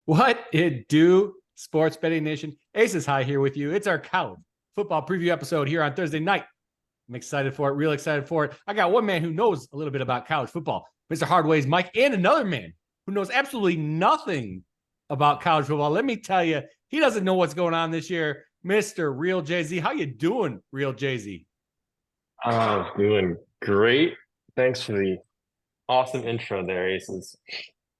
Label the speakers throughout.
Speaker 1: What it do, Sports Betting Nation? Aces High here with you. It's our college football preview episode here on Thursday night. I'm excited for it, real excited for it. I got one man who knows a little bit about college football, Mr. Hardways Mike, and another man who knows absolutely nothing about college football. Let me tell you, he doesn't know what's going on this year. Mr. Real Jay-Z. How you doing, Real Jay-Z?
Speaker 2: Doing great. Thanks for the awesome intro there, Aces.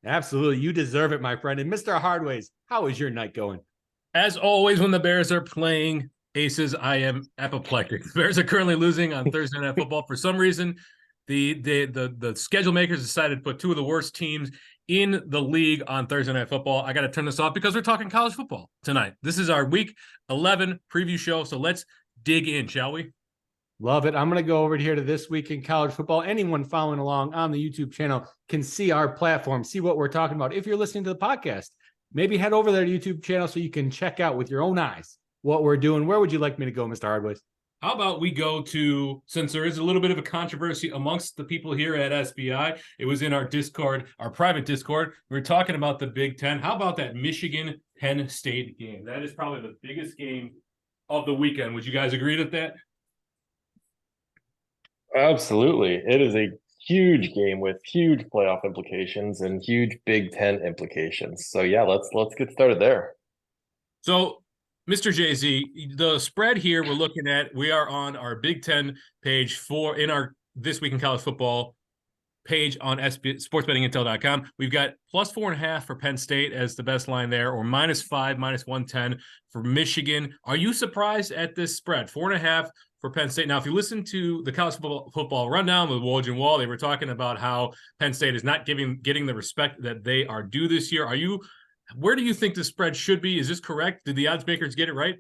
Speaker 1: Absolutely. You deserve it, my friend. And Mr. Hardways, how is your night going?
Speaker 3: As always, when the Bears are playing Aces, I am apoplectic. The Bears are currently losing on Thursday Night Football. For some reason, the schedule makers decided to put two of the worst teams in the league on Thursday Night Football. I got to turn this off because we're talking college football tonight. This is our Week 11 preview show, so let's dig in, shall we?
Speaker 1: Love it. I'm going to go over here to This Week in College Football. Anyone following along on the YouTube channel can see our platform, see what we're talking about. If you're listening to the podcast, maybe head over there to YouTube channel so you can check out with your own eyes what we're doing. Where would you like me to go, Mr. Hardways?
Speaker 3: How about we go to, since there is a little bit of a controversy amongst the people here at SBI, it was in our Discord, our private Discord. We were talking about the Big Ten. How about that Michigan-Penn State game? That is probably the biggest game of the weekend. Would you guys agree with that?
Speaker 2: Absolutely. It is a huge game with huge playoff implications and huge Big Ten implications. So yeah, let's get started there.
Speaker 3: So, Mr. Jay-Z, the spread here we're looking at, we are on our Big Ten page in our This Week in College Football page on sportsbettingintel.com. We've got plus 4.5 for Penn State as the best line there, or -5, -110 for Michigan. Are you surprised at this spread? 4.5 for Penn State. Now, if you listen to the college football rundown with Woj and Wall, they were talking about how Penn State is not getting the respect that they are due this year. Where do you think the spread should be? Is this correct? Did the odds makers get it right?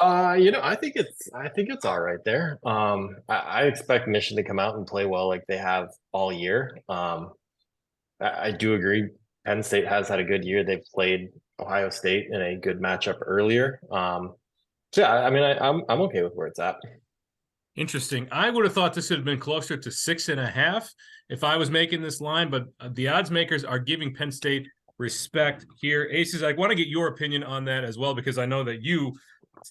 Speaker 2: I think it's all right there. I expect Michigan to come out and play well like they have all year. I do agree. Penn State has had a good year. They've played Ohio State in a good matchup earlier. So yeah, I mean, I'm okay with where it's at.
Speaker 3: Interesting. I would have thought this would have been closer to 6.5 if I was making this line, but the odds makers are giving Penn State respect here. Aces, I want to get your opinion on that as well, because I know that you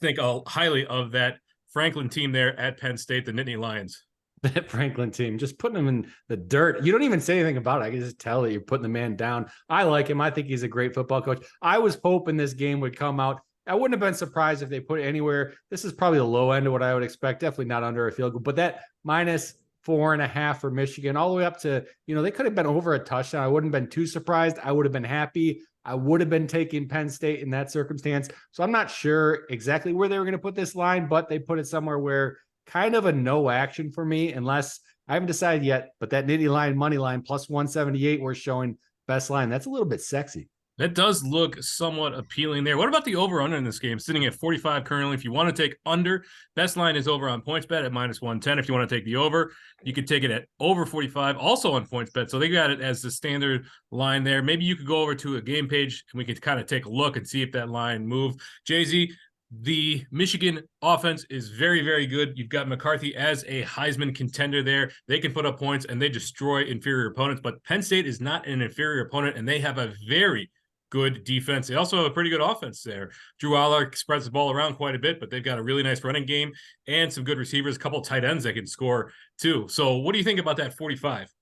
Speaker 3: think highly of that Franklin team there at Penn State, the Nittany Lions.
Speaker 1: That Franklin team, just putting him in the dirt. You don't even say anything about it. I can just tell that you're putting the man down. I like him. I think he's a great football coach. I was hoping this game would come out. I wouldn't have been surprised if they put it anywhere. This is probably the low end of what I would expect. Definitely not under a field goal, but that -4.5 for Michigan, all the way up to, they could have been over a touchdown. I wouldn't have been too surprised. I would have been happy. I would have been taking Penn State in that circumstance. So I'm not sure exactly where they were going to put this line, but they put it somewhere where kind of a no action for me, unless I haven't decided yet. But that Nittany line, money line, plus 178, we're showing best line. That's a little bit sexy.
Speaker 3: That does look somewhat appealing there. What about the over-under in this game? Sitting at 45 currently. If you want to take under, best line is over on PointsBet at -110. If you want to take the over, you could take it at over 45, also on PointsBet. So they got it as the standard line there. Maybe you could go over to a game page and we could kind of take a look and see if that line moved. Jay-Z, the Michigan offense is very, very good. You've got McCarthy as a Heisman contender there. They can put up points and they destroy inferior opponents, but Penn State is not an inferior opponent, and they have a very good defense. They also have a pretty good offense there. Drew Aller spreads the ball around quite a bit, but they've got a really nice running game and some good receivers, a couple tight ends that can score too. So what do you think about that 45?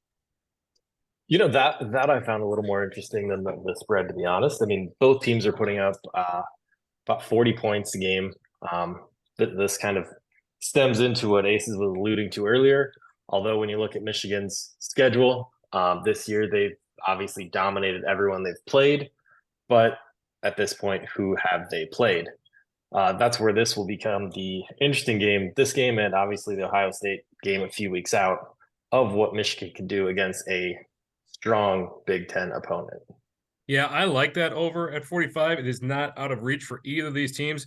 Speaker 2: That I found a little more interesting than the spread, to be honest. I mean, both teams are putting up about 40 points a game. This kind of stems into what Aces was alluding to earlier. Although when you look at Michigan's schedule this year, they've obviously dominated everyone they've played. But at this point, who have they played? That's where this will become the interesting game. This game, and obviously the Ohio State game a few weeks out, of what Michigan can do against a strong Big Ten opponent.
Speaker 3: Yeah, I like that over at 45. It is not out of reach for either of these teams.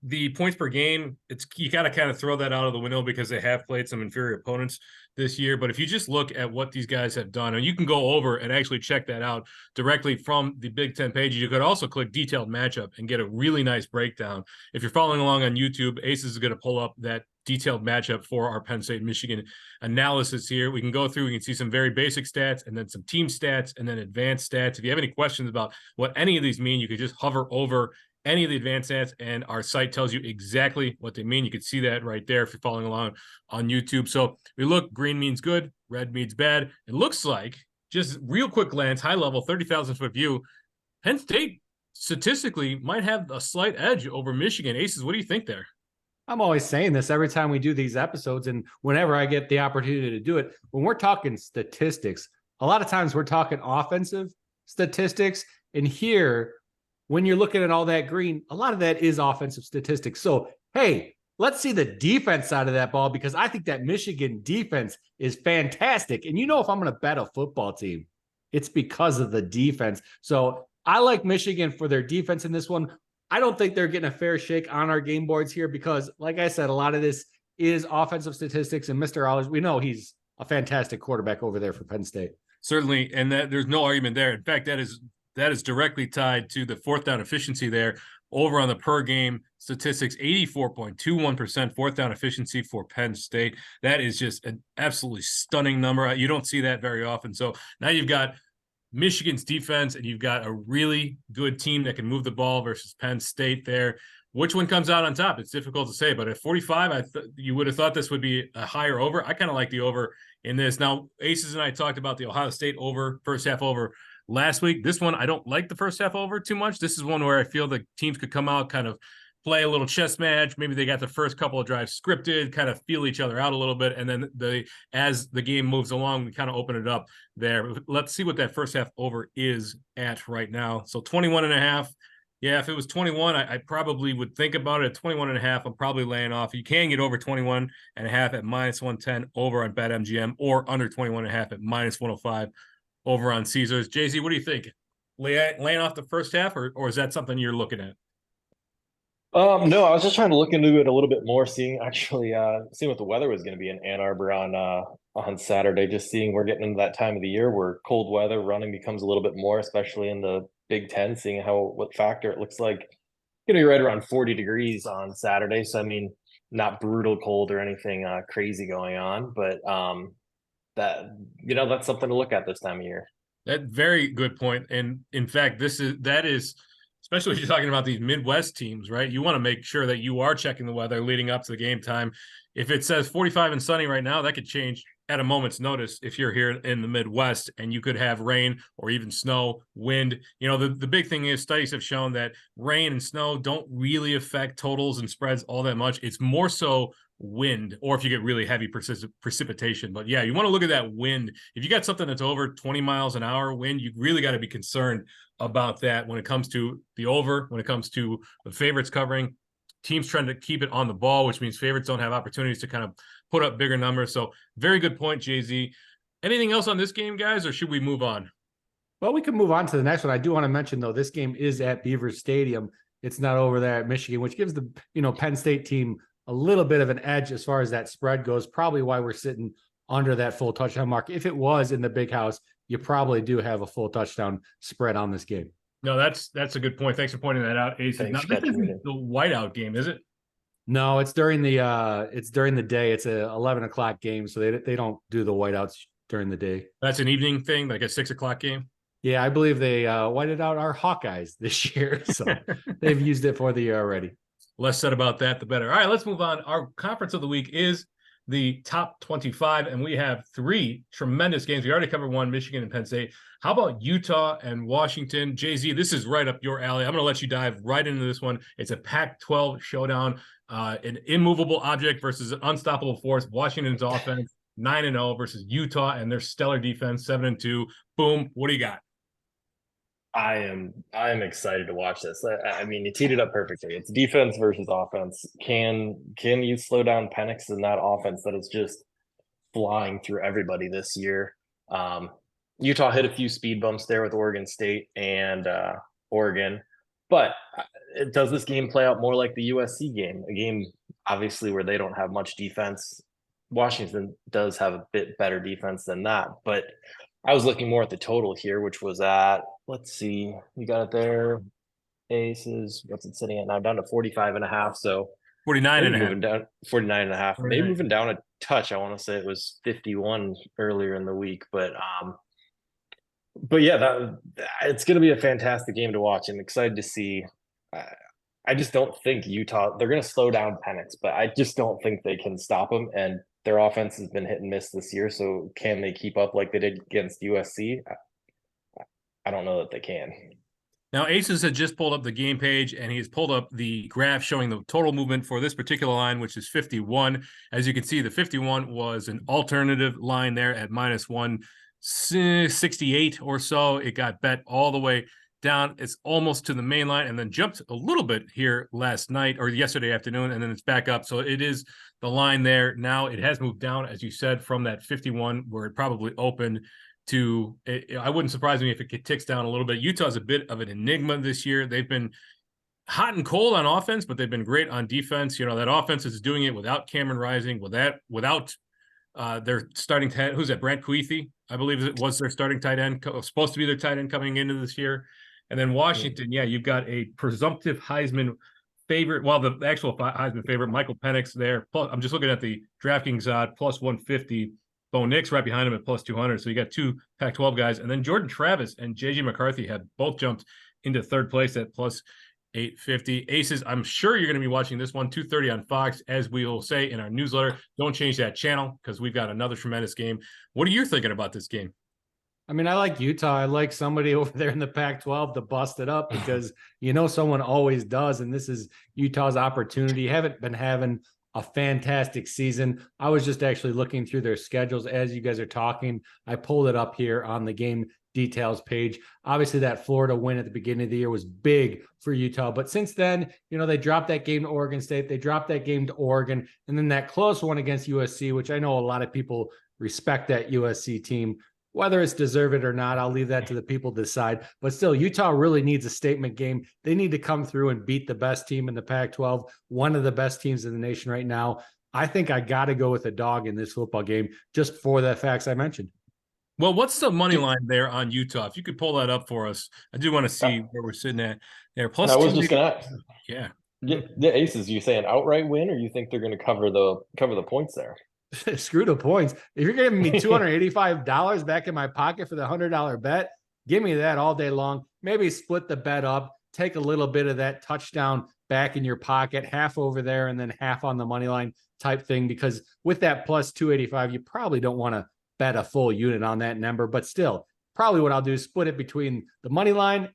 Speaker 3: The points per game, you got to kind of throw that out of the window because they have played some inferior opponents this year. But if you just look at what these guys have done, and you can go over and actually check that out directly from the Big Ten page. You could also click detailed matchup and get a really nice breakdown. If you're following along on YouTube, Aces is going to pull up that detailed matchup for our Penn State Michigan analysis here. We can go through, we can see some very basic stats and then some team stats and then advanced stats. If you have any questions about what any of these mean, you could just hover over any of the advanced stats and our site tells you exactly what they mean. You can see that right there if you're following along on YouTube. So we look, green means good, red means bad. It looks like, just real quick glance, high level, 30,000 foot view, Penn State statistically might have a slight edge over Michigan. Aces, what do you think there?
Speaker 1: I'm always saying this every time we do these episodes, and whenever I get the opportunity to do it, when we're talking statistics, a lot of times we're talking offensive statistics. And here, when you're looking at all that green, a lot of that is offensive statistics. So, hey, let's see the defense side of that ball, because I think that Michigan defense is fantastic. And if I'm going to bet a football team, it's because of the defense. So I like Michigan for their defense in this one. I don't think they're getting a fair shake on our game boards here because, like I said, a lot of this is offensive statistics. And Mr. Allers, we know he's a fantastic quarterback over there for Penn State.
Speaker 3: Certainly, and that there's no argument there. In fact, that is directly tied to the fourth down efficiency there. Over on the per game statistics, 84.21% fourth down efficiency for Penn State. That is just an absolutely stunning number. You don't see that very often. So now you've got Michigan's defense and you've got a really good team that can move the ball versus Penn State there. Which one comes out on top? It's difficult to say, but at 45, you would have thought this would be a higher over. I kind of like the over in this. Now, Aces and I talked about the Ohio State over, first half over last week. This one, I don't like the first half over too much. This is one where I feel the teams could come out, kind of play a little chess match. Maybe they got the first couple of drives scripted, kind of feel each other out a little bit. And then as the game moves along, we kind of open it up there. Let's see what that first half over is at right now. So 21.5. Yeah, if it was 21, I probably would think about it. At 21.5, I'm probably laying off. You can get over 21.5 at -110 over on BetMGM, or under 21.5 at -105 over on Caesars. JZ, what do you think? Laying off the first half, or is that something you're looking at?
Speaker 2: No, I was just trying to look into it a little bit more, seeing what the weather was going to be in Ann Arbor on Saturday. Just seeing we're getting into that time of the year where cold weather running becomes a little bit more, especially in the Big Ten. Seeing what factor it looks like, going to be right around 40 degrees on Saturday. So I mean, not brutal cold or anything crazy going on, but that's something to look at this time of year.
Speaker 3: That very good point. And in fact, that is especially if you're talking about these Midwest teams, right? You want to make sure that you are checking the weather leading up to the game time. If it says 45 and sunny right now, that could change at a moment's notice if you're here in the Midwest, and you could have rain or even snow, wind. The big thing is studies have shown that rain and snow don't really affect totals and spreads all that much. It's more so wind, or if you get really heavy precipitation. But yeah, you want to look at that wind. If you got something that's over 20 miles an hour wind, you really got to be concerned about that when it comes to the over, when it comes to the favorites covering. Teams trying to keep it on the ball, which means favorites don't have opportunities to kind of put up bigger numbers. So very good point, Jay-Z. Anything else on this game, guys, or should we move on?
Speaker 1: Well, we can move on to the next one. I do want to mention, though, this game is at Beaver Stadium. It's not over there at Michigan, which gives the Penn State team a little bit of an edge as far as that spread goes. Probably why we're sitting under that full touchdown mark. If it was in the big house, you probably do have a full touchdown spread on this game.
Speaker 3: No, that's a good point. Thanks for pointing that out, Ace. Now, this isn't the whiteout game, is it?
Speaker 1: No, it's during the day. It's a 11 o'clock game, so they don't do the whiteouts during the day.
Speaker 3: That's an evening thing, like a 6 o'clock game.
Speaker 1: Yeah, I believe they whited out our Hawkeyes this year, so they've used it for the year already.
Speaker 3: Less said about that, the better. All right, let's move on. Our conference of the week is the top 25, and we have 3 tremendous games. We already covered one, Michigan and Penn State. How about Utah and Washington? Jay-Z, this is right up your alley. I'm going to let you dive right into this one. It's a Pac-12 showdown, an immovable object versus an unstoppable force. Washington's offense, 9-0 versus Utah and their stellar defense, 7-2. Boom. What do you got?
Speaker 2: I am excited to watch this. I mean, you teed it up perfectly. It's defense versus offense. Can you slow down Penix in that offense that is just flying through everybody this year? Utah hit a few speed bumps there with Oregon State and Oregon, but does this game play out more like the USC game? A game obviously where they don't have much defense. Washington does have a bit better defense than that, but I was looking more at the total here, which was at, let's see, you got it there. Aces, what's it sitting at now? Down to 45.5. So
Speaker 3: 49 and
Speaker 2: maybe
Speaker 3: a half.
Speaker 2: moving down 49 and a half, maybe
Speaker 3: 49.
Speaker 2: moving down a touch. I want to say it was 51 earlier in the week, but yeah, that it's going to be a fantastic game to watch. I'm excited to see. I just don't think Utah, they're going to slow down Penix, but I just don't think they can stop them. And their offense has been hit and miss this year. So can they keep up like they did against USC? I don't know that they can.
Speaker 3: Now, Aces had just pulled up the game page, and he's pulled up the graph showing the total movement for this particular line, which is 51. As you can see, the 51 was an alternative line there at minus 168 or so. It got bet all the way down. It's almost to the main line and then jumped a little bit here last night or yesterday afternoon, and then it's back up. So it is the line there. Now it has moved down, as you said, from that 51 where it probably opened to, I wouldn't surprise me if it ticks down a little bit. Utah's a bit of an enigma this year. They've been hot and cold on offense, but they've been great on defense. You know, that offense is doing it without Cameron Rising, without their starting tight, who's that? Brant Kuithe, I believe it was their starting tight end, supposed to be their tight end coming into this year. And then Washington, you've got a presumptive Heisman favorite. Well, the actual Heisman favorite, Michael Penix there. Plus, I'm just looking at the DraftKings odd, plus 150. Bo Nix right behind him at plus 200. So you got two Pac-12 guys. And then Jordan Travis and J.J. McCarthy have both jumped into third place at plus 850. Aces, I'm sure you're going to be watching this one, 2:30 on Fox, as we will say in our newsletter. Don't change that channel because we've got another tremendous game. What are you thinking about this game?
Speaker 1: I mean, I like Utah. I like somebody over there in the Pac-12 to bust it up because someone always does. And this is Utah's opportunity. Haven't been having a fantastic season. I was just actually looking through their schedules as you guys are talking. I pulled it up here on the game details page. Obviously, that Florida win at the beginning of the year was big for Utah. But since then, they dropped that game to Oregon State. They dropped that game to Oregon. And then that close one against USC, which I know a lot of people respect that USC team. Whether it's deserved or not, I'll leave that to the people to decide. But still, Utah really needs a statement game. They need to come through and beat the best team in the Pac-12, one of the best teams in the nation right now. I think I got to go with a dog in this football game just for the facts I mentioned.
Speaker 3: Well, what's the money line there on Utah? If you could pull that up for us, I do want to see where we're sitting at there. Plus,
Speaker 2: I was just going to ask.
Speaker 3: Yeah.
Speaker 2: The Aces, you say an outright win, or you think they're going to cover the points there?
Speaker 1: Screw the points. If you're giving me $285 back in my pocket for the $100 bet, give me that all day long. Maybe split the bet up, take a little bit of that touchdown back in your pocket, half over there and then half on the money line type thing. Because with that plus 285, you probably don't want to bet a full unit on that number. But still, probably what I'll do is split it between the money line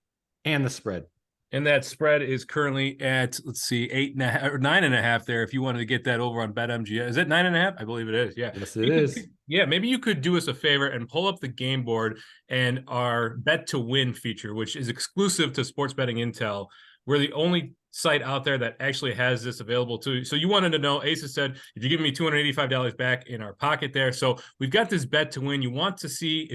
Speaker 1: and the spread.
Speaker 3: And that spread is currently at, 8.5 or 9.5 there. If you wanted to get that over on BetMGM, is it 9.5? I believe it is. Yeah.
Speaker 1: Yes, it is.
Speaker 3: Yeah. Maybe you could do us a favor and pull up the game board and our bet to win feature, which is exclusive to Sports Betting Intel. We're the only site out there that actually has this available to you. So you wanted to know, Aces said, if you give me $285 back in our pocket there. So we've got this bet to win. If you want to see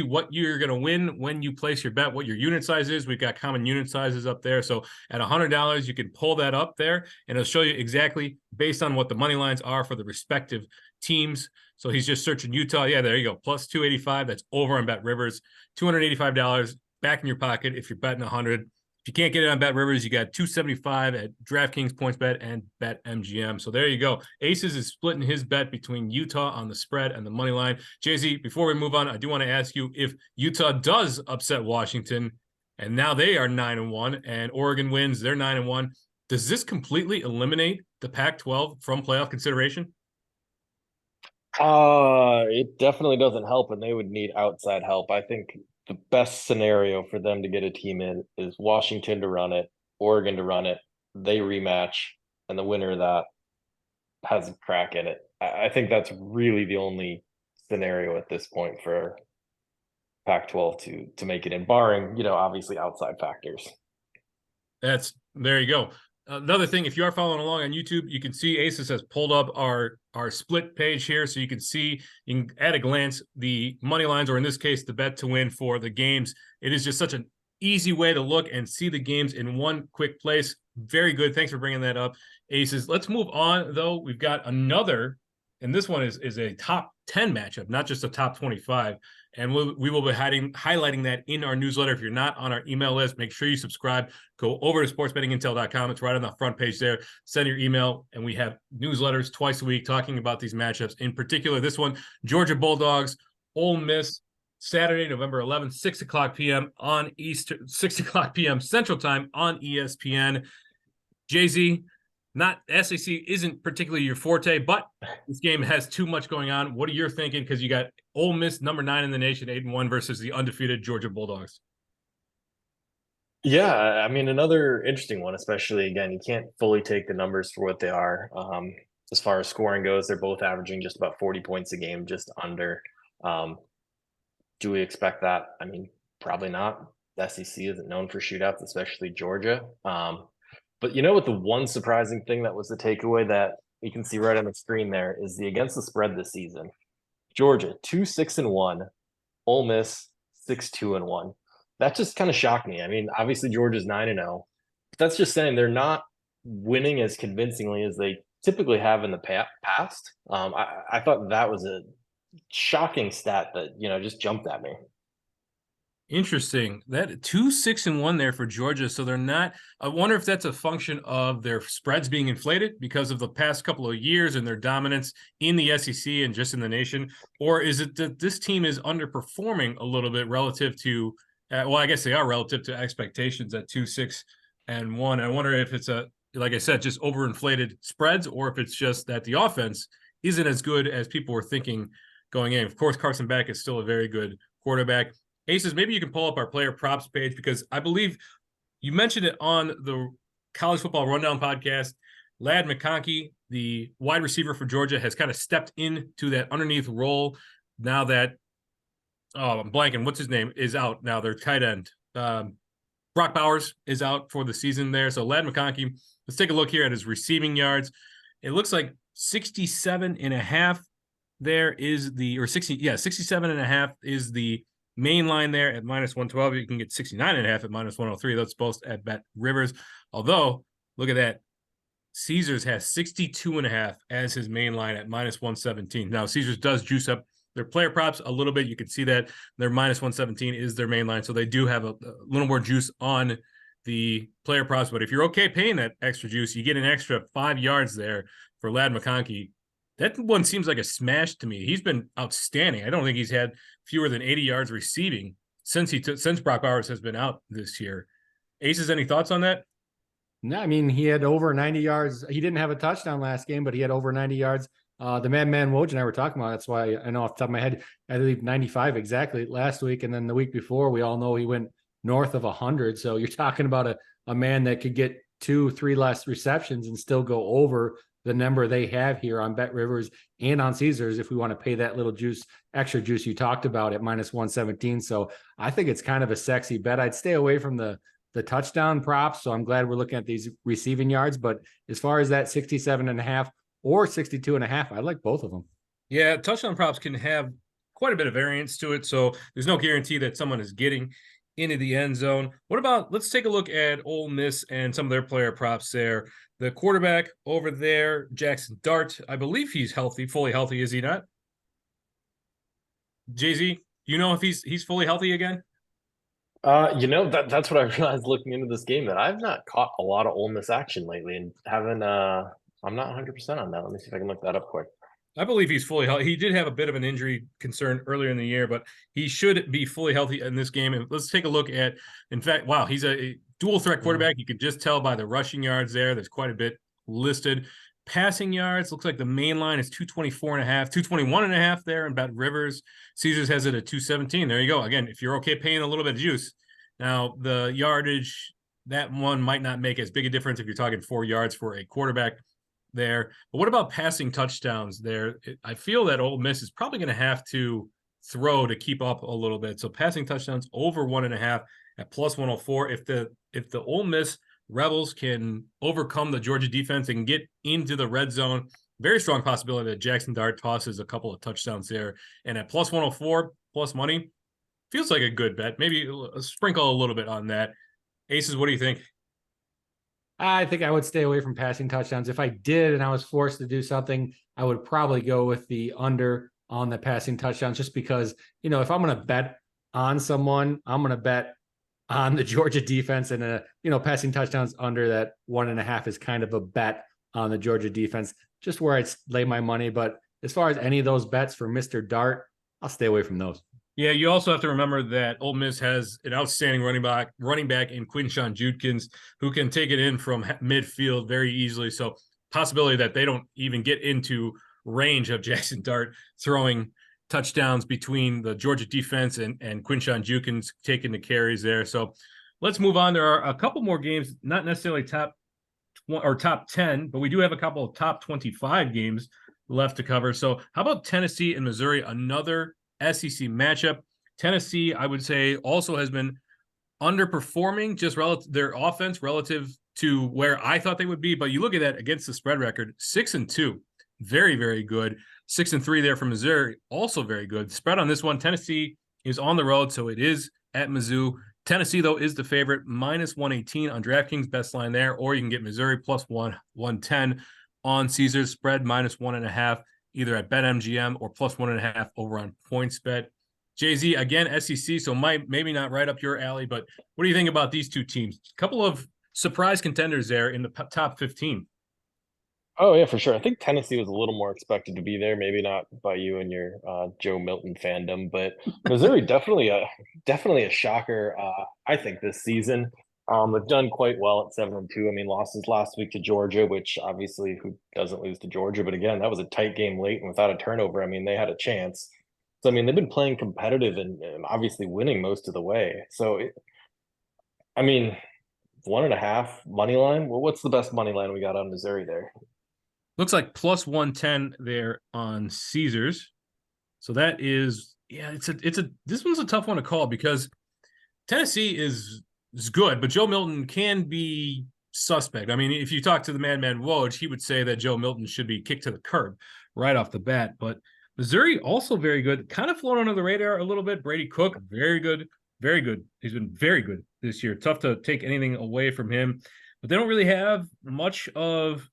Speaker 3: what you're going to win when you place your bet, what your unit size is, we've got common unit sizes up there. So at $100, you can pull that up there and it'll show you exactly based on what the money lines are for the respective teams. So he's just searching Utah. Yeah, there you go. Plus 285. That's over on Bet Rivers. $285 back in your pocket if you're betting 100. If you can't get it on Bet Rivers, you got $275 at DraftKings, PointsBet, and BetMGM. So there you go. Aces is splitting his bet between Utah on the spread and the money line. Jay-Z, before we move on, I do want to ask you if Utah does upset Washington, and now they are 9-1, and Oregon wins, they're 9-1. Does this completely eliminate the Pac-12 from playoff consideration?
Speaker 2: It definitely doesn't help, and they would need outside help. I think the best scenario for them to get a team in is Washington to run it, Oregon to run it, they rematch, and the winner of that has a crack at it. I think that's really the only scenario at this point for Pac-12 to make it in, barring, obviously outside factors.
Speaker 3: There you go. Another thing, if you are following along on YouTube, you can see Aces has pulled up our split page here. So you can see, at a glance, the money lines, or in this case, the bet to win for the games. It is just such an easy way to look and see the games in one quick place. Very good. Thanks for bringing that up, Aces. Let's move on, though. We've got another, and this one is a top 10 matchup, not just a top 25. And we will be highlighting that in our newsletter. If you're not on our email list, make sure you subscribe. Go over to sportsbettingintel.com. It's right on the front page there. Send your email, and we have newsletters twice a week talking about these matchups. In particular, this one, Georgia Bulldogs, Ole Miss, Saturday, November 11th, 6 o'clock p.m. on Eastern, 6 o'clock p.m. Central Time on ESPN. Jay-Z, not SEC isn't particularly your forte, but this game has too much going on. What are you thinking? Because you got Ole Miss, number 9 in the nation, 8-1 versus the undefeated Georgia Bulldogs.
Speaker 2: Yeah, I mean, another interesting one, especially again, you can't fully take the numbers for what they are. As far as scoring goes, they're both averaging just about 40 points a game, just under. Do we expect that? I mean, probably not. The SEC isn't known for shootouts, especially Georgia. But you know what? The one surprising thing that was the takeaway that you can see right on the screen there is the against the spread this season. Georgia 2-6-1, Ole Miss 6-2-1. That just kind of shocked me. I mean, obviously Georgia's 9-0, but that's just saying they're not winning as convincingly as they typically have in the past. I thought that was a shocking stat that just jumped at me.
Speaker 3: Interesting. That 2-6-1 there for Georgia. So they're not. I wonder if that's a function of their spreads being inflated because of the past couple of years and their dominance in the SEC and just in the nation, or is it that this team is underperforming a little bit relative to? Well, I guess they are relative to expectations at 2-6-1. I wonder if it's like I said, just overinflated spreads, or if it's just that the offense isn't as good as people were thinking going in. Of course, Carson Beck is still a very good quarterback. Aces, maybe you can pull up our player props page, because I believe you mentioned it on the College Football Rundown podcast. Ladd McConkey, the wide receiver for Georgia, has kind of stepped into that underneath role now that, I'm blanking, what's his name, is out now. Their tight end. Brock Bowers is out for the season there. So Ladd McConkey, let's take a look here at his receiving yards. It looks like 67.5 there is the, or 67.5 is the main line there at -112. You can get 69.5 at -103. That's both at Bet Rivers. Although, look at that. Caesars has 62.5 as his main line at -117. Now, Caesars does juice up their player props a little bit. You can see that their -117 is their main line. So they do have a little more juice on the player props. But if you're okay paying that extra juice, you get an extra 5 yards there for Ladd McConkey. That one seems like a smash to me. He's been outstanding. I don't think he's had fewer than 80 yards receiving since Brock Bowers has been out this year. Aces, any thoughts on that?
Speaker 1: No, I mean, he had over 90 yards. He didn't have a touchdown last game, but he had over 90 yards. The Madman Woj and I were talking about it. That's why I know off the top of my head, I believe 95 exactly last week. And then the week before, we all know he went north of 100. So you're talking about a man that could get 2-3 less receptions and still go over the number they have here on Bet Rivers and on Caesars, if we want to pay that little extra juice you talked about at -117. So I think it's kind of a sexy bet. I'd stay away from the touchdown props. So I'm glad we're looking at these receiving yards. But as far as that 67.5 or 62.5, I like both of them.
Speaker 3: Yeah, touchdown props can have quite a bit of variance to it. So there's no guarantee that someone is getting into the end zone. What about, let's take a look at Ole Miss and some of their player props there. The quarterback over there, Jackson Dart, I believe he's healthy, fully healthy, is he not? Jay-Z, you know if he's fully healthy again?
Speaker 2: That's what I realized looking into this game, that I've not caught a lot of Ole Miss action lately, and haven't. I'm not 100% on that. Let me see if I can look that up quick.
Speaker 3: I believe he's fully healthy. He did have a bit of an injury concern earlier in the year, but he should be fully healthy in this game. And let's take a look at, in fact, wow, he's a dual threat quarterback. You could just tell by the rushing yards there. There's quite a bit listed. Passing yards, looks like the main line is 224.5, 221.5 there in Bet Rivers. Caesars has it at 217. There you go. Again, if you're okay paying a little bit of juice. Now, the yardage, that one might not make as big a difference if you're talking 4 yards for a quarterback there. But what about passing touchdowns there? I feel that Ole Miss is probably going to have to throw to keep up a little bit. So passing touchdowns over 1.5 at +104. If the Ole Miss Rebels can overcome the Georgia defense and get into the red zone, very strong possibility that Jackson Dart tosses a couple of touchdowns there. And at +104, plus money, feels like a good bet. Maybe sprinkle a little bit on that. Aces, what do you think?
Speaker 1: I think I would stay away from passing touchdowns. If I did and I was forced to do something, I would probably go with the under on the passing touchdowns, just because, if I'm going to bet on someone, I'm going to bet on the Georgia defense, and passing touchdowns under that 1.5 is kind of a bet on the Georgia defense, just where I'd lay my money. But as far as any of those bets for Mr. Dart, I'll stay away from those.
Speaker 3: Yeah, you also have to remember that Ole Miss has an outstanding running back in Quinshon Judkins, who can take it in from midfield very easily. So possibility that they don't even get into range of Jackson Dart throwing touchdowns between the Georgia defense and Quinshon Judkins taking the carries there. So let's move on. There are a couple more games, not necessarily top 10, but we do have a couple of top 25 games left to cover. So how about Tennessee and Missouri, another SEC matchup? Tennessee, I would say, also has been underperforming just relative their offense relative to where I thought they would be. But you look at that against the spread record, 6-2, very, very good. 6-3 there for Missouri, also very good. Spread on this one, Tennessee is on the road, so it is at Mizzou. Tennessee, though, is the favorite, -118 on DraftKings, best line there, or you can get Missouri +110 on Caesars, spread -1.5, either at BetMGM or +1.5 over on PointsBet. Jay-Z, again, SEC, so maybe not right up your alley, but what do you think about these two teams? A couple of surprise contenders there in the top 15.
Speaker 2: Oh yeah, for sure. I think Tennessee was a little more expected to be there. Maybe not by you and your Joe Milton fandom, but Missouri definitely a shocker. I think this season they've done quite well at 7-2. I mean, losses last week to Georgia, which obviously who doesn't lose to Georgia, but again, that was a tight game late and without a turnover. I mean, they had a chance. So I mean, they've been playing competitive and obviously winning most of the way. So I mean, 1.5 money line. Well, what's the best money line we got on Missouri there?
Speaker 3: Looks like +110 there on Caesars. So that is, this one's a tough one to call because Tennessee is good, but Joe Milton can be suspect. I mean, if you talk to the Madman Woj, he would say that Joe Milton should be kicked to the curb right off the bat. But Missouri also very good, kind of flown under the radar a little bit. Brady Cook, very good, very good. He's been very good this year. Tough to take anything away from him, but they don't really have much of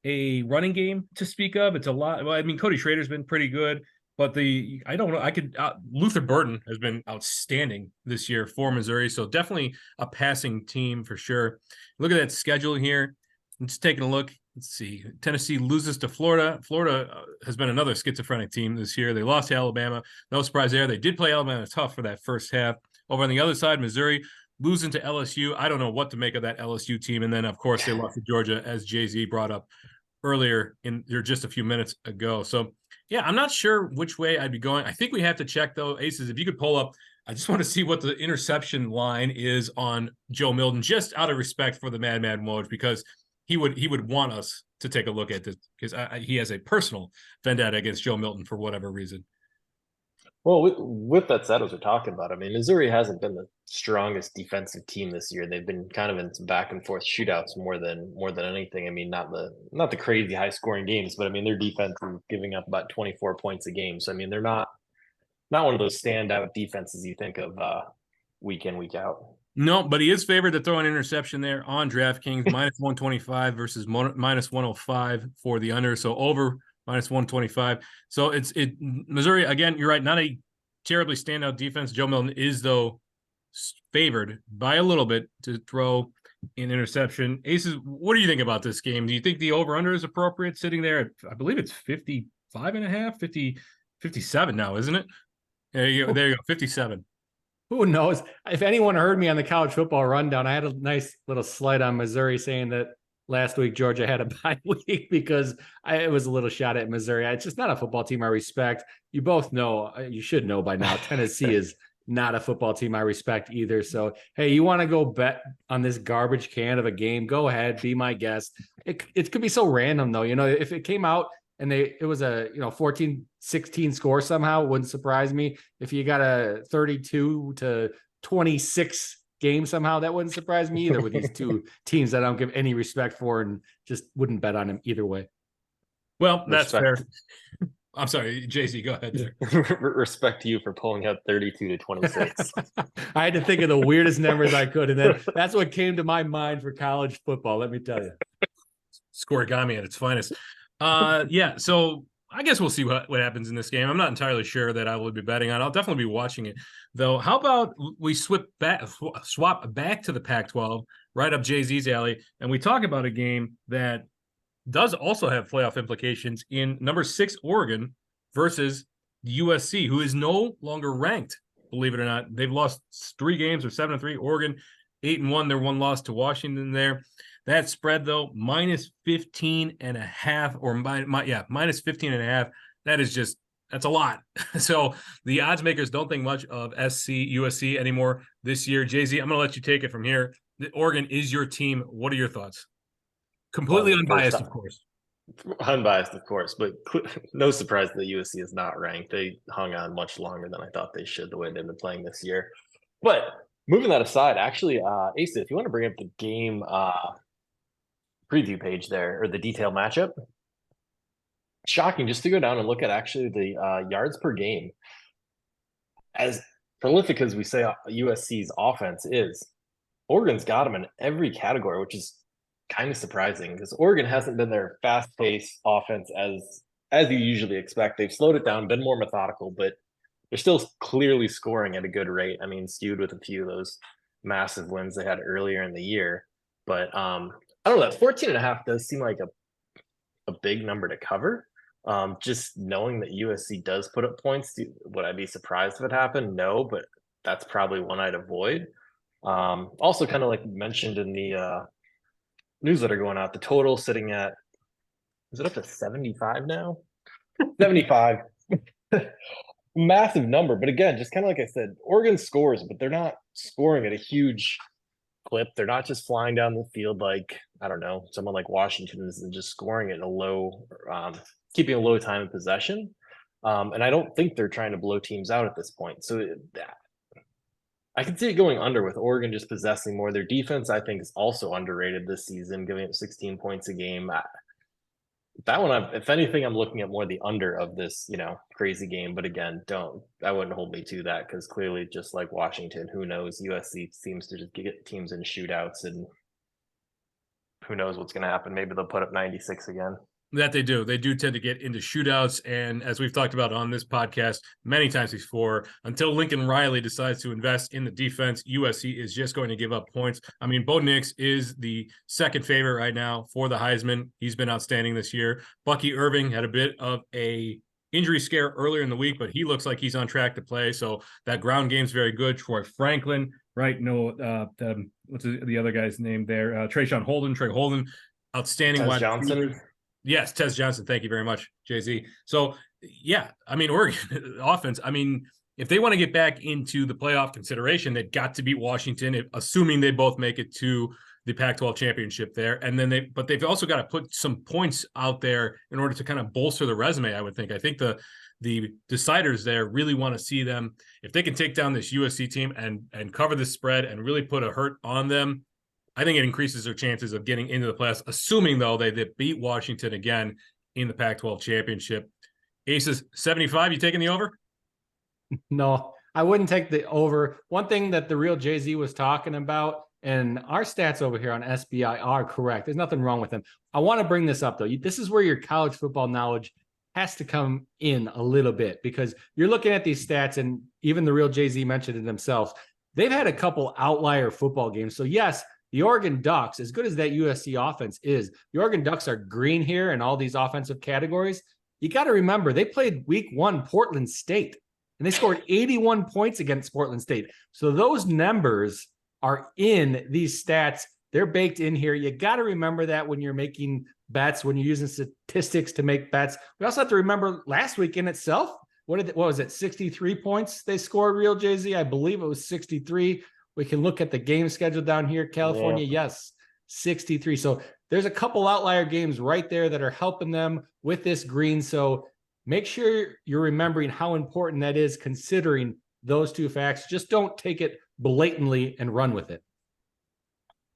Speaker 3: a running game to speak of. It's a lot. Well, I mean, Cody Schrader's been pretty good, but I don't know. Luther Burton has been outstanding this year for Missouri. So definitely a passing team for sure. Look at that schedule here. I'm just taking a look. Let's see. Tennessee loses to Florida. Florida has been another schizophrenic team this year. They lost to Alabama. No surprise there. They did play Alabama tough for that first half. Over on the other side, Missouri losing to LSU. I don't know what to make of that LSU team. And then, of course, they lost to Georgia, as Jay-Z brought up earlier in there just a few minutes ago. So, yeah, I'm not sure which way I'd be going. I think we have to check, though. Aces, if you could pull up, I just want to see what the interception line is on Joe Milton, just out of respect for the Madman Woj, because he would want us to take a look at this because he has a personal vendetta against Joe Milton for whatever reason.
Speaker 2: Well, with that said, as we're talking about, I mean, Missouri hasn't been the strongest defensive team this year. They've been kind of in some back and forth shootouts more than anything. I mean, not the crazy high scoring games, but I mean, their defense is giving up about 24 points a game. So I mean, they're not one of those standout defenses you think of week in, week out.
Speaker 3: No, but he is favored to throw an interception there on DraftKings, -125 versus -105 for the under. So over -125. So it's Missouri, again, you're right, not a terribly standout defense. Joe Milton is, though, favored by a little bit to throw an interception. Aces, what do you think about this game? Do you think the over-under is appropriate sitting there at, I believe it's 55.5, 57 now, isn't it? There you go, 57.
Speaker 1: Who knows? If anyone heard me on the college football rundown, I had a nice little slide on Missouri saying that last week Georgia had a bye week because it was a little shot at Missouri. It's just not a football team I respect. You both know, you should know by now, Tennessee is not a football team I respect either. So, hey, you want to go bet on this garbage can of a game? Go ahead, be my guest. It could be so random though. You know, if it came out and it was a 14-16 score somehow, it wouldn't surprise me. If you got a 32-26 game somehow, that wouldn't surprise me either with these two teams that I don't give any respect for and just wouldn't bet on them either way.
Speaker 3: Well, that's fair. I'm sorry, JC, go ahead there.
Speaker 2: Respect to you for pulling out 32-26.
Speaker 1: I had to think of the weirdest numbers I could, and then that's what came to my mind for college football, let me tell you.
Speaker 3: Scoregami at its finest. Yeah, so I guess we'll see what happens in this game. I'm not entirely sure that I will be betting on. I'll definitely be watching it, though. How about we swap back to the Pac-12, right up Jay-Z's alley, and we talk about a game that does also have playoff implications in number 6 Oregon versus USC, who is no longer ranked. Believe it or not, they've lost 3 games or 7-3. Oregon 8-1. Their one loss to Washington there. That spread though, minus 15.5 or minus 15.5. That's a lot. So the odds makers don't think much of USC anymore this year. Jay-Z, I'm going to let you take it from here. Oregon is your team. What are your thoughts? Completely unbiased, of course.
Speaker 2: Unbiased, of course, but no surprise that USC is not ranked. They hung on much longer than I thought they should, the way they've been playing this year. But moving that aside, actually, Asa, if you want to bring up the game preview page there, or the detailed matchup, shocking just to go down and look at actually the yards per game. As prolific as we say USC's offense is, Oregon's got them in every category, which is kind of surprising because Oregon hasn't been their fast-paced offense as you usually expect. They've slowed it down, been more methodical, but they're still clearly scoring at a good rate. I mean, skewed with a few of those massive wins they had earlier in the year. But I don't know, that 14.5 does seem like a big number to cover. Just knowing that USC does put up points, would I be surprised if it happened? No, but that's probably one I'd avoid. Also, kind of like mentioned in the newsletter going out, the total sitting at, is it up to 75 now? 75. Massive number. But again, just kind of like I said, Oregon scores, but they're not scoring at a huge clip. They're not just flying down the field like, I don't know, someone like Washington is just scoring at a low, keeping a low time of possession. And I don't think they're trying to blow teams out at this point. So I can see it going under with Oregon just possessing more. Their defense, I think, is also underrated this season, giving up 16 points a game. That one, if anything, I'm looking at more the under of this, crazy game. But again, I wouldn't hold me to that because clearly, just like Washington, who knows? USC seems to just get teams in shootouts, and who knows what's going to happen? Maybe they'll put up 96 again.
Speaker 3: That they do. They do tend to get into shootouts. And as we've talked about on this podcast many times before, until Lincoln Riley decides to invest in the defense, USC is just going to give up points. I mean, Bo Nix is the second favorite right now for the Heisman. He's been outstanding this year. Bucky Irving had a bit of a injury scare earlier in the week, but he looks like he's on track to play. So that ground game's very good. Troy Franklin, right? What's the other guy's name there? Trey Holden, outstanding
Speaker 2: Tez
Speaker 3: wide
Speaker 2: Johnson.
Speaker 3: receiver. Yes, Tez Johnson. Thank you very much, Jay-Z. So, yeah, I mean, Oregon offense, I mean, if they want to get back into the playoff consideration, they've got to beat Washington, assuming they both make it to the Pac-12 championship there. And then they've also got to put some points out there in order to kind of bolster the resume, I would think. I think the deciders there really want to see them. If they can take down this USC team and cover the spread and really put a hurt on them, I think it increases their chances of getting into the playoffs, assuming, though, they beat Washington again in the Pac-12 championship. Aces, 75, you taking the over?
Speaker 1: No, I wouldn't take the over. One thing that the real Jay-Z was talking about, and our stats over here on SBI are correct. There's nothing wrong with them. I want to bring this up, though. This is where your college football knowledge has to come in a little bit, because you're looking at these stats, and even the real Jay-Z mentioned it themselves. They've had a couple outlier football games. So, yes, the Oregon Ducks, as good as that USC offense is, the Oregon Ducks are green here in all these offensive categories. You got to remember, they played week 1 Portland State, and they scored 81 points against Portland State. So those numbers are in these stats. They're baked in here. You got to remember that when you're making bets, when you're using statistics to make bets. We also have to remember last week in itself, what was it, 63 points they scored, real Jay-Z? I believe it was 63. We can look at the game schedule down here. California, yes, 63. So there's a couple outlier games right there that are helping them with this green. So make sure you're remembering how important that is, considering those two facts. Just don't take it blatantly and run with it.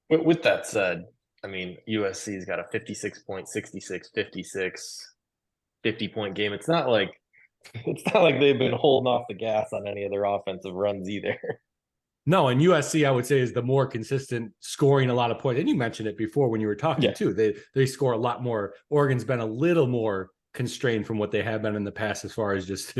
Speaker 2: With that said, I mean, USC's got a 56-point, 66, 56, 50-point game. It's not like they've been holding off the gas on any of their offensive runs either.
Speaker 1: No, and USC, I would say, is the more consistent, scoring a lot of points. And you mentioned it before when you were talking too. They score a lot more. Oregon's been a little more constrained from what they have been in the past as far as just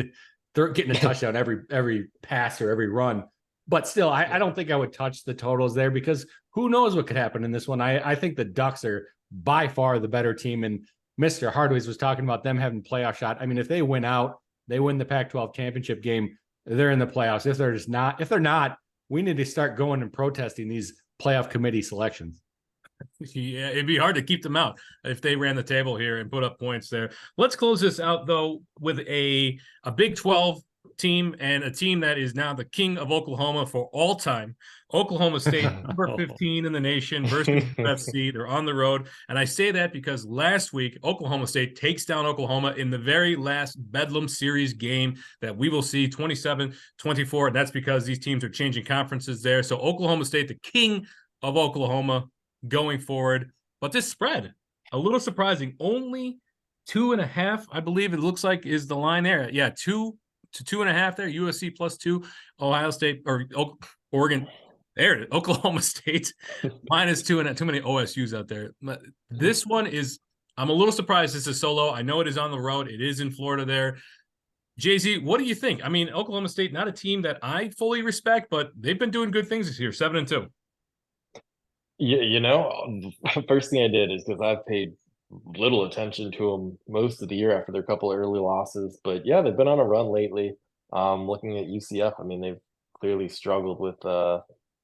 Speaker 1: they're getting a touchdown every pass or every run. But still, I don't think I would touch the totals there because who knows what could happen in this one. I think the Ducks are by far the better team. And Mr. Hardways was talking about them having playoff shot. I mean, if they win out, they win the Pac-12 championship game, they're in the playoffs. If they're not, we need to start going and protesting these playoff committee selections.
Speaker 3: Yeah, it'd be hard to keep them out if they ran the table here and put up points there. Let's close this out, though, with a Big 12 team and a team that is now the king of Oklahoma for all time. Oklahoma State, number 15 in the nation versus UFC. They're on the road. And I say that because last week, Oklahoma State takes down Oklahoma in the very last Bedlam Series game that we will see 27-24. And that's because these teams are changing conferences there. So Oklahoma State, the king of Oklahoma going forward. But this spread, a little surprising. Only 2.5, I believe it looks like, is the line there. Yeah, 2 to 2.5 there. USC +2, Ohio State or Oregon. There it is. Oklahoma State -2.5. Too many OSUs out there. But this one is, I'm a little surprised this is so low. I know it is on the road. It is in Florida there. Jay-Z, what do you think? I mean, Oklahoma State, not a team that I fully respect, but they've been doing good things this year, 7-2.
Speaker 2: First thing I did is because I've paid little attention to them most of the year after their couple of early losses. But yeah, they've been on a run lately. Looking at UCF, I mean, they've clearly struggled with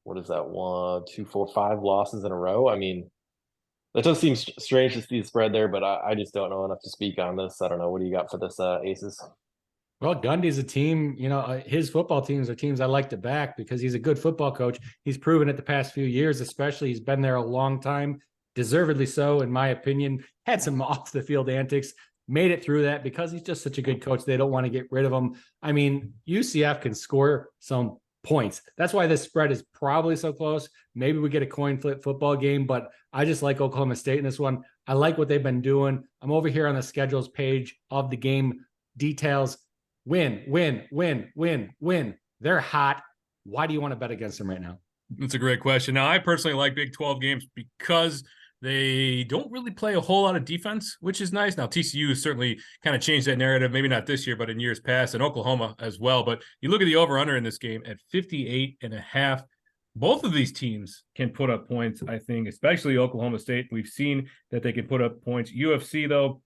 Speaker 2: what is that, 1, 2, 4, 5 losses in a row. I mean, that does seem strange to see the spread there, but I just don't know enough to speak on this. I don't know. What do you got for this, Aces?
Speaker 1: Well, Gundy's a team, his football teams are teams I like to back because he's a good football coach. He's proven it the past few years, especially. He's been there a long time, deservedly so, in my opinion. Had some off the field antics, made it through that because he's just such a good coach. They don't want to get rid of him. I mean, UCF can score some points. That's why this spread is probably so close. Maybe we get a coin flip football game, but I just like Oklahoma State in this one. I like what they've been doing. I'm over here on the schedules page of the game details. Win. They're hot. Why do you want to bet against them right now?
Speaker 3: That's a great question. Now, I personally like Big 12 games because they don't really play a whole lot of defense, which is nice. Now, TCU has certainly kind of changed that narrative, maybe not this year, but in years past, and Oklahoma as well. But you look at the over-under in this game at 58.5. Both of these teams can put up points, I think, especially Oklahoma State. We've seen that they can put up points. UFC, though,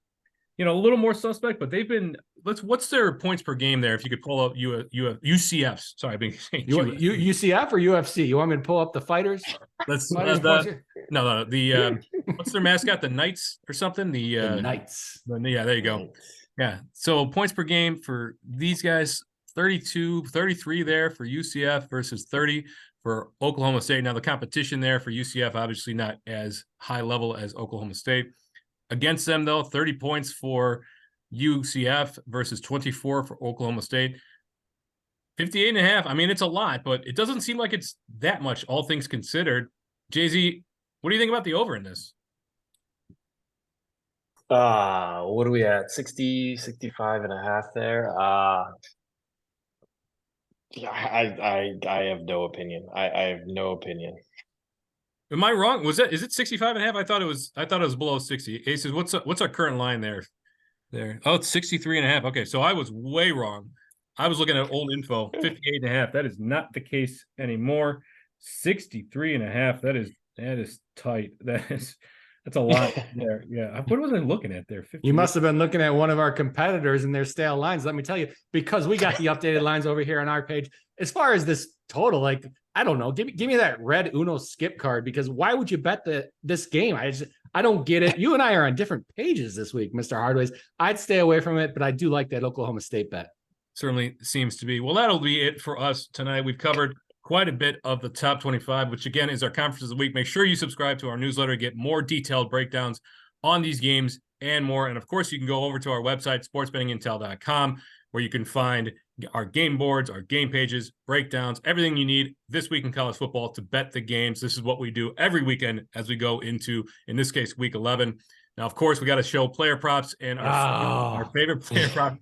Speaker 3: a little more suspect, but they've been what's their points per game there? If you could pull up UCF's. Sorry, I've been saying
Speaker 1: UCF or UFC. You want me to pull up the fighters?
Speaker 3: Let's no. The what's their mascot? The Knights or something? The
Speaker 1: Knights.
Speaker 3: Yeah, there you go. Yeah. So points per game for these guys, 32, 33 there for UCF versus 30 for Oklahoma State. Now the competition there for UCF obviously not as high level as Oklahoma State. Against them, though, 30 points for UCF versus 24 for Oklahoma State. 58.5. I mean, it's a lot, but it doesn't seem like it's that much, all things considered. Jay-Z, what do you think about the over in this?
Speaker 2: What are we at? 60, 65.5 there. I have no opinion. I have no opinion.
Speaker 3: Am I wrong? Is it 65.5? I thought it was below 60. Aces, what's our current line there? Oh, it's 63.5. Okay, so I was way wrong. I was looking at old info, 58.5. That is not the case anymore. 63.5. That is tight. That's a lot there. Yeah. What was I looking at there? 58.
Speaker 1: You must have been looking at one of our competitors and their stale lines. Let me tell you, because we got the updated lines over here on our page. As far as this total, I don't know. Give me that red Uno skip card, because why would you bet this game? I don't get it. You and I are on different pages this week, Mr. Hardways. I'd stay away from it, but I do like that Oklahoma State bet.
Speaker 3: Certainly seems to be. Well, that'll be it for us tonight. We've covered quite a bit of the top 25, which again is our conference of the week. Make sure you subscribe to our newsletter to get more detailed breakdowns on these games and more. And of course, you can go over to our website, sportsbettingintel.com, where you can find our game boards, our game pages, breakdowns, everything you need this week in college football to bet the games. This is what we do every weekend as we go into, in this case, week 11. Now, of course, we got to show player props and our favorite player prop.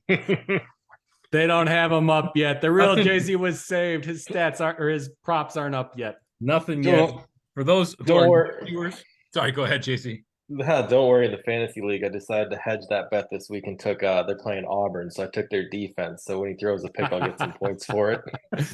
Speaker 1: They don't have them up yet. The real Jay-Z was saved. His his props aren't up yet.
Speaker 3: Nothing yet. For those who are viewers. Sorry, go ahead, JC.
Speaker 2: Don't worry. In the fantasy league, I decided to hedge that bet this week and took they're playing Auburn, so I took their defense. So when he throws a pick, I'll get some points for it.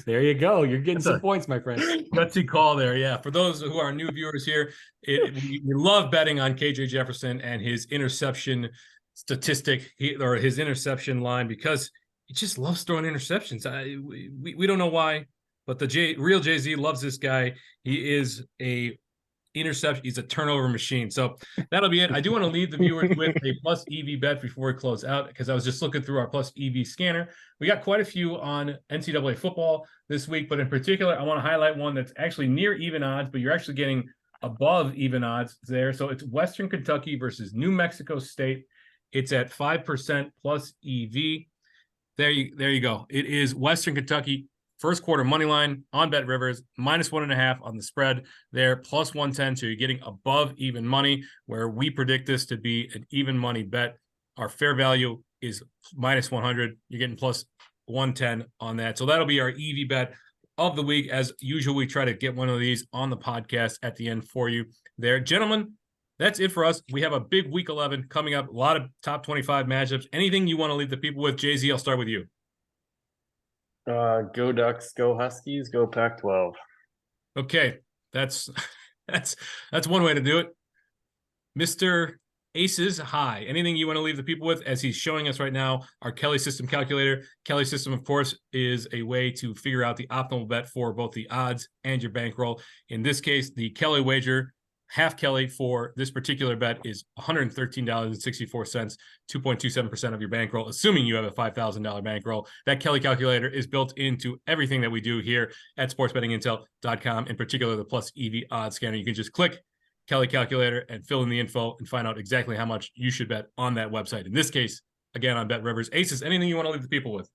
Speaker 1: There you go. You're getting
Speaker 3: That's
Speaker 1: some points, my friend.
Speaker 3: Gutsy call there. Yeah. For those who are new viewers here, we love betting on KJ Jefferson and his interception statistic or his interception line because he just loves throwing interceptions. We don't know why, but the real Jay-Z loves this guy. He is a interception. He's a turnover machine. So that'll be it. I do want to leave the viewers with a plus EV bet before we close out because I was just looking through our plus EV scanner. We got quite a few on NCAA football this week, but in particular, I want to highlight one that's actually near even odds, but you're actually getting above even odds there. So it's Western Kentucky versus New Mexico State. It's at 5% plus EV. There you go. It is Western Kentucky first quarter money line on Bet Rivers, -1.5 on the spread there, plus 110. So you're getting above even money, where we predict this to be an even money bet. Our fair value is -100. You're getting plus 110 on that. So that'll be our EV bet of the week. As usual, we try to get one of these on the podcast at the end for you there. Gentlemen, that's it for us. We have a big week 11 coming up, a lot of top 25 matchups. Anything you want to leave the people with? Jay-Z, I'll start with you.
Speaker 2: Go Ducks, go Huskies, go Pac-12.
Speaker 3: Okay, that's one way to do it. Mr. Aces High. Anything you want to leave the people with as he's showing us right now our Kelly System calculator. Kelly System, of course, is a way to figure out the optimal bet for both the odds and your bankroll. In this case, the Kelly wager, half Kelly for this particular bet is $113.64, 2.27% of your bankroll, assuming you have a $5,000 bankroll. That Kelly calculator is built into everything that we do here at sportsbettingintel.com, in particular the plus EV odds scanner. You can just click Kelly calculator and fill in the info and find out exactly how much you should bet on that website. In this case, again, on Bet Rivers. Aces, anything you want to leave the people with?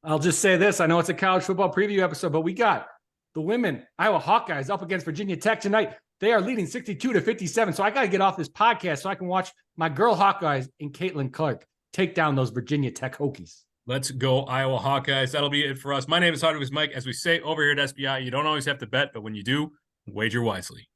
Speaker 1: I'll just say this. I know it's a college football preview episode, but we got the women Iowa Hawkeyes up against Virginia Tech tonight. They are leading 62-57. So I got to get off this podcast so I can watch my girl Hawkeyes and Caitlin Clark take down those Virginia Tech Hokies.
Speaker 3: Let's go Iowa Hawkeyes. That'll be it for us. My name is High and Hardways Mike. As we say over here at SBI, you don't always have to bet, but when you do, wager wisely.